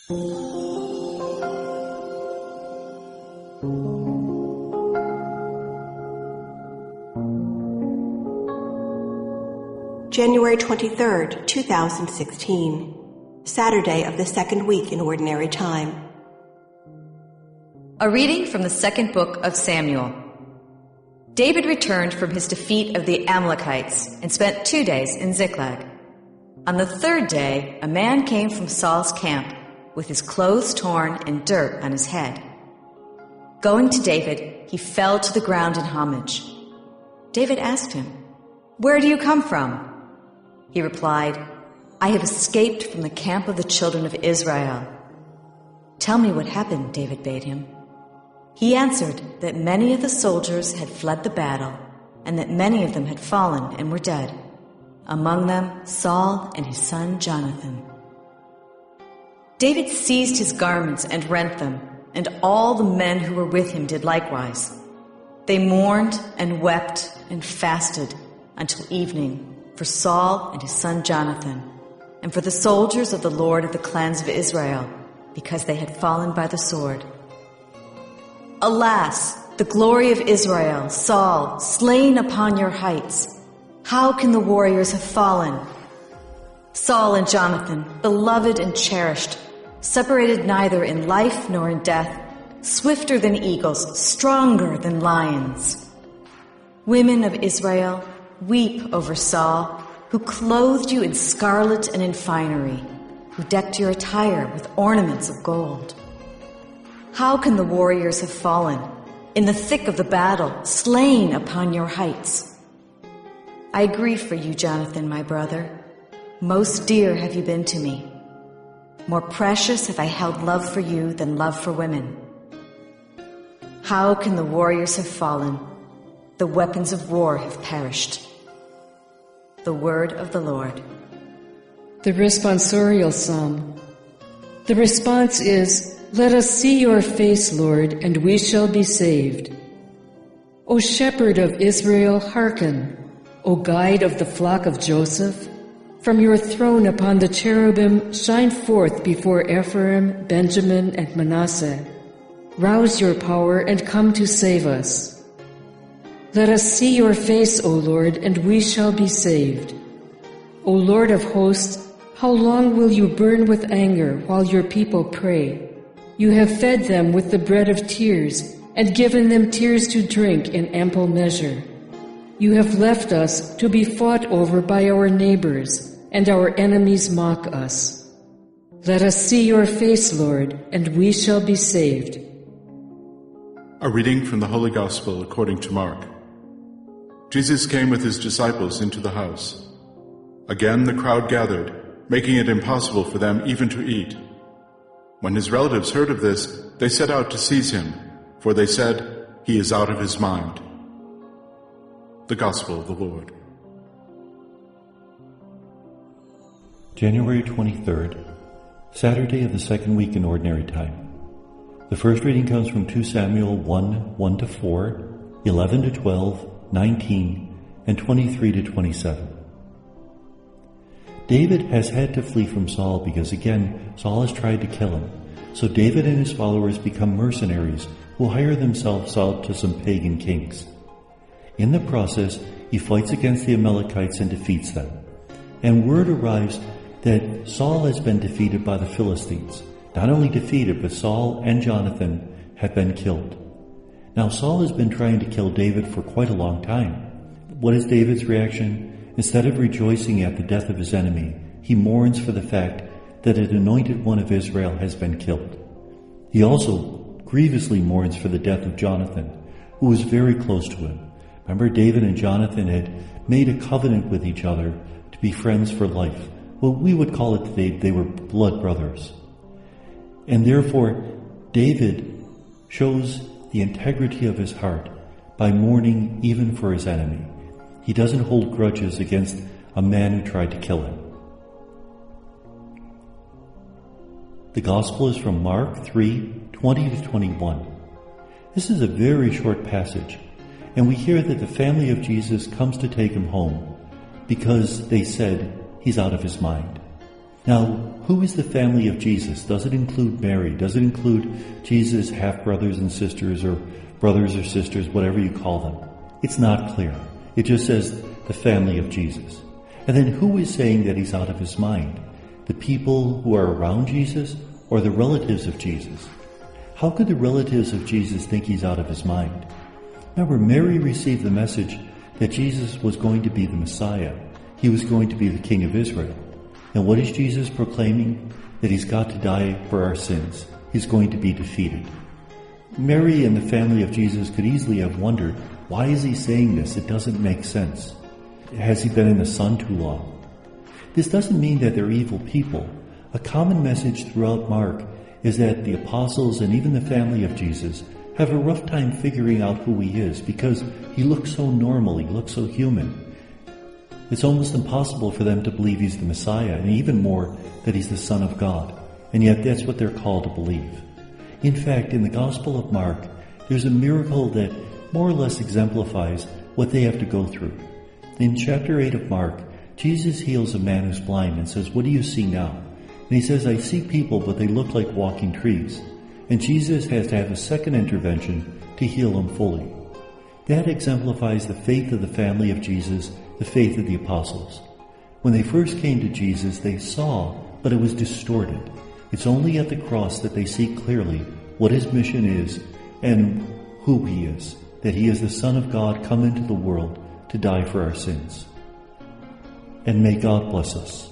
January 23rd, 2016, Saturday of the second week in Ordinary Time. A reading from the second book of Samuel. David returned from his defeat of the Amalekites and spent 2 days in Ziklag. On the third day, a man came from Saul's camp with his clothes torn and dirt on his head. Going to David, he fell to the ground in homage. David asked him, "Where do you come from?" He replied, "I have escaped from the camp of the children of Israel." "Tell me what happened," David bade him. He answered that many of the soldiers had fled the battle, and that many of them had fallen and were dead, among them Saul and his son Jonathan. David seized his garments and rent them, and all the men who were with him did likewise. They mourned and wept and fasted until evening for Saul and his son Jonathan, and for the soldiers of the Lord of the clans of Israel, because they had fallen by the sword. Alas, the glory of Israel, Saul, slain upon your heights! How can the warriors have fallen? Saul and Jonathan, beloved and cherished, separated neither in life nor in death, swifter than eagles, stronger than lions. Women of Israel, weep over Saul, who clothed you in scarlet and in finery, who decked your attire with ornaments of gold. How can the warriors have fallen, in the thick of the battle, slain upon your heights? I grieve for you, Jonathan, my brother. Most dear have you been to me. More precious have I held love for you than love for women. How can the warriors have fallen? The weapons of war have perished. The word of the Lord. The responsorial psalm. The response is, "Let us see your face, Lord, and we shall be saved." O shepherd of Israel, hearken. O guide of the flock of Joseph, from your throne upon the cherubim shine forth before Ephraim, Benjamin, and Manasseh. Rouse your power and come to save us. Let us see your face, O Lord, and we shall be saved. O Lord of hosts, how long will you burn with anger while your people pray? You have fed them with the bread of tears and given them tears to drink in ample measure. You have left us to be fought over by our neighbors, and our enemies mock us. Let us see your face, Lord, and we shall be saved. A reading from the Holy Gospel according to Mark. Jesus came with his disciples into the house. Again the crowd gathered, making it impossible for them even to eat. When his relatives heard of this, they set out to seize him, for they said, "He is out of his mind." The Gospel of the Lord. January 23rd, Saturday of the second week in Ordinary Time. The first reading comes from 2 Samuel 1:1-4, 11-12, 19, and 23-27. David has had to flee from Saul because, again, Saul has tried to kill him. So David and his followers become mercenaries who hire themselves out to some pagan kings. In the process, he fights against the Amalekites and defeats them. And word arrives that Saul has been defeated by the Philistines. Not only defeated, but Saul and Jonathan have been killed. Now Saul has been trying to kill David for quite a long time. What is David's reaction? Instead of rejoicing at the death of his enemy, he mourns for the fact that an anointed one of Israel has been killed. He also grievously mourns for the death of Jonathan, who was very close to him. Remember, David and Jonathan had made a covenant with each other to be friends for life. Well, we would call it today they were blood brothers. And therefore, David shows the integrity of his heart by mourning even for his enemy. He doesn't hold grudges against a man who tried to kill him. The Gospel is from Mark 3:20-21. This is a very short passage, and we hear that the family of Jesus comes to take him home because they said he's out of his mind. Now, Who is the family of Jesus? Does it include Mary? Does it include Jesus' half-brothers and sisters, or brothers or sisters, whatever you call them? It's not clear. It just says the family of Jesus. And then who is saying that he's out of his mind? The people who are around Jesus or the relatives of Jesus? How could the relatives of Jesus think he's out of his mind? Remember, Mary received the message that Jesus was going to be the Messiah. He was going to be the King of Israel. And what is Jesus proclaiming? That he's got to die for our sins. He's going to be defeated. Mary and the family of Jesus could easily have wondered, why is he saying this? It doesn't make sense. Has he been in the sun too long? This doesn't mean that they're evil people. A common message throughout Mark is that the apostles and even the family of Jesus have a rough time figuring out who he is because he looks so normal, he looks so human. It's almost impossible for them to believe he's the Messiah, and even more, that he's the Son of God. And yet that's what they're called to believe. In fact, in the Gospel of Mark, there's a miracle that more or less exemplifies what they have to go through. In chapter 8 of Mark, Jesus heals a man who's blind and says, "What do you see now?" And he says, "I see people, but they look like walking trees." And Jesus has to have a second intervention to heal him fully. That exemplifies the faith of the family of Jesus, the faith of the apostles. When they first came to Jesus, they saw, but it was distorted. It's only at the cross that they see clearly what his mission is and who he is, that he is the Son of God come into the world to die for our sins. And may God bless us.